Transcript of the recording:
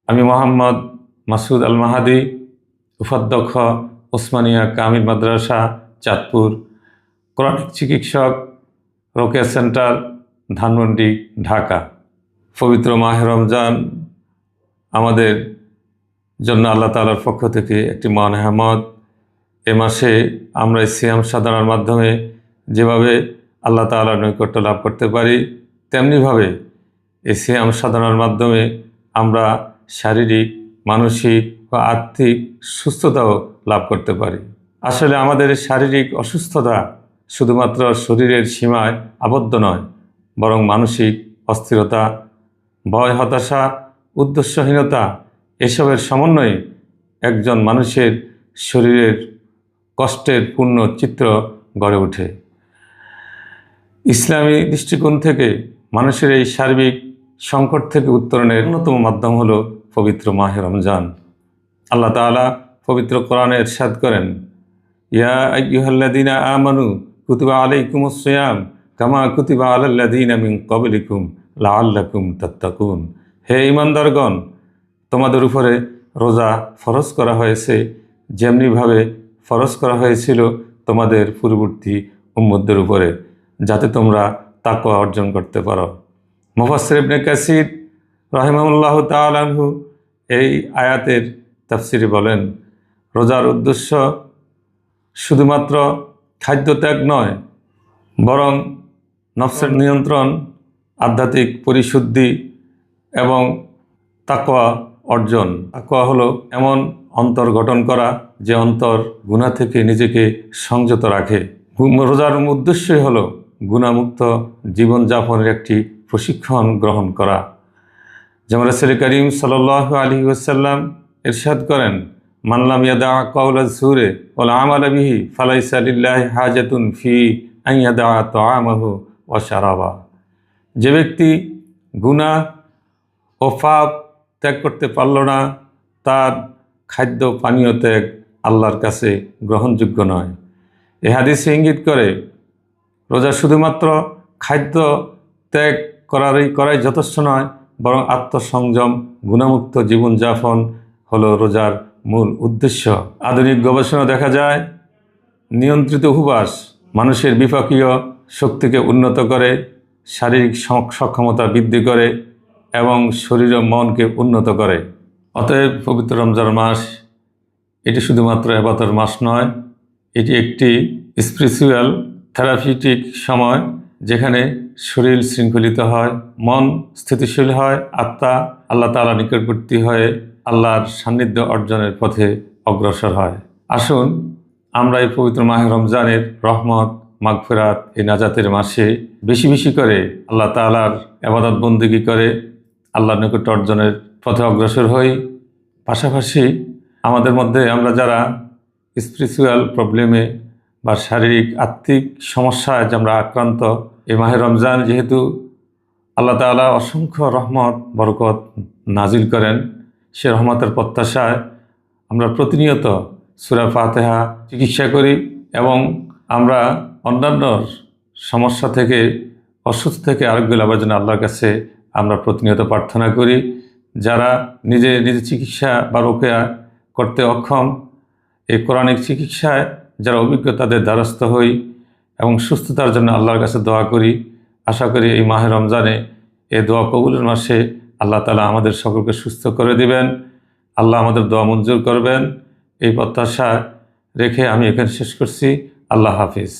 আমি মোহাম্মদ মাসুদ আল মাহাদি, উপাধ্যক্ষ ওসমানিয়া কামিল মাদ্রাসা চাঁদপুর, কোরআনিক চিকিৎসক, রোকেয়া সেন্টার, ধানমন্ডি, ঢাকা। পবিত্র মাহে রমজান আমাদের জন্য আল্লাহ তাআলার পক্ষ থেকে একটি মহান নেয়ামত। এ মাসে আমরা সিয়াম সাধনার মাধ্যমে যেভাবে আল্লাহ তাআলার নৈকট্য লাভ করতে পারি, তেমনিভাবে এই সিয়াম সাধনার মাধ্যমে আমরা শারীরিক, মানসিক ও আর্থিক সুস্থতাও লাভ করতে পারি। আসলে আমাদের শারীরিক অসুস্থতা শুধুমাত্র শরীরের সীমায় আবদ্ধ নয়, বরং মানসিক অস্থিরতা, ভয়, হতাশা, উদ্দেশ্যহীনতা এসবের সমন্বয়ে একজন মানুষের শরীরের কষ্টের পূর্ণ চিত্র গড়ে ওঠে। ইসলামী দৃষ্টিকোণ থেকে মানুষের এই সার্বিক সংকট থেকে উত্তরণের অন্যতম মাধ্যম হলো পবিত্র মাহে রমজান। আল্লাহ তাআলা পবিত্র কোরআনে ইরশাদ করেন, ইয়া আইয়ুহাল্লাযীনা আমানু কুতিবা আলাইকুমুস সিয়াম কামা কুতিবা আলাল্লাযীনা মিন ক্বাবলিকুম লাআল্লাকুম তাত্তাকুন। হে ঈমানদারগণ, তোমাদের উপরে রোজা ফরজ করা হয়েছে যেমনিভাবে ফরজ করা হয়েছিল তোমাদের পূর্ববর্তী উম্মতদের উপরে, যাতে তোমরা তাকওয়া অর্জন করতে পারো। মুফাসসির ইবনে কাসির রাহিমাহুল্লাহ তাআলা আনহু এই আয়াতের তাফসিরে বলেন, রোজার উদ্দেশ্য শুধুমাত্র খাদ্য ত্যাগ নয়, বরং নফসের নিয়ন্ত্রণ, আধ্যাত্মিক পরিশুদ্ধি এবং তাকওয়া অর্জন। তাকওয়া হলো এমন অন্তর গঠন করা যে অন্তর গুনাহ থেকে নিজেকে সংযত রাখে। রোজার উদ্দেশ্যই হলো গুনাহমুক্ত জীবনযাপনের একটি প্রশিক্ষণ গ্রহণ করা। যেমন রাসূল করিম সাল্লাল্লাহু আলাইহি ওয়াসাল্লাম ইরশাদ করেন, মান লাম ইয়াদা কাওলা যুরি ওয়াল আমালা বিহি ফালাইসা লিল্লাহি হাজাতুন ফি আন ইয়াদা তাআমাহু ওয়া শারাবা। যে ব্যক্তি গুনাহ ও পাপ ত্যাগ করতে পারল না, তার খাদ্য পানীয় ত্যাগ আল্লাহর কাছে গ্রহণযোগ্য নয়। এ হাদিসে ইঙ্গিত করে রোজা শুধুমাত্র খাদ্য ত্যাগ করাই যথেষ্ট নয়, বরং আত্মসংযম, গুণামুক্ত জীবনযাপন হলো রোজার মূল উদ্দেশ্য। আধুনিক গবেষণা দেখা যায়, নিয়ন্ত্রিত উপবাস মানুষের বিপাকীয় শক্তিকে উন্নত করে, শারীরিক সক্ষমতা বৃদ্ধি করে এবং শরীর ও মনকে উন্নত করে। অতএব পবিত্র রমজান মাস এটি শুধুমাত্র ইবাদতের মাস নয়, এটি একটি স্পিরিচুয়াল থেরাপিউটিক সময়, যেখানে শরীর শৃঙ্খলিত হয়, মন স্থিতিশীল হয়, আত্মা আল্লাহ তাআলার নিকটবর্তী হয়ে আল্লাহর সান্নিধ্য অর্জনের পথে অগ্রসর হয়। আসুন আমরা এই পবিত্র মাহে রমজানের রহমত, মাগফিরাত, এই নাজাতের মাসে বেশি বেশি করে আল্লাহ তাআলার ইবাদত বন্দেগী করে আল্লাহর নিকট অর্জনের পথে অগ্রসর হই। পাশাপাশি আমাদের মধ্যে আমরা যারা স্পিরিচুয়াল প্রবলেমে বা শারীরিক আত্মিক সমস্যায় যে আমরা আক্রান্ত, এই মাহে রমজান যেহেতু আল্লাহ তাআলা অসংখ্য রহমত বরকত নাজিল করেন, সে রহমতের প্রত্যাশায় আমরা প্রতিনিয়ত সূরা ফাতিহা চিকিৎসা করি এবং আমরা অন্যান্য সমস্যা থেকে, অসুস্থ থেকে আরোগ্য লাভের জন্য আল্লাহর কাছে আমরা প্রতিনিয়ত প্রার্থনা করি। যারা নিজে চিকিৎসা বা রোকেয়া করতে অক্ষম, এই কোরআনিক চিকিৎসায় যারা অভিজ্ঞ, তাদের দ্বারস্থ হই এবং সুস্থতার জন্য আল্লাহর কাছে দোয়া করি। আশা করি এই মাহে রমজানে এই দোয়া কবুলের মাসে আল্লাহ তাআলা আমাদের সকলকে সুস্থ করে দিবেন, আল্লাহ আমাদের দোয়া মঞ্জুর করবেন। এই প্রত্যাশা রেখে আমি এখানে শেষ করছি। আল্লাহ হাফিজ।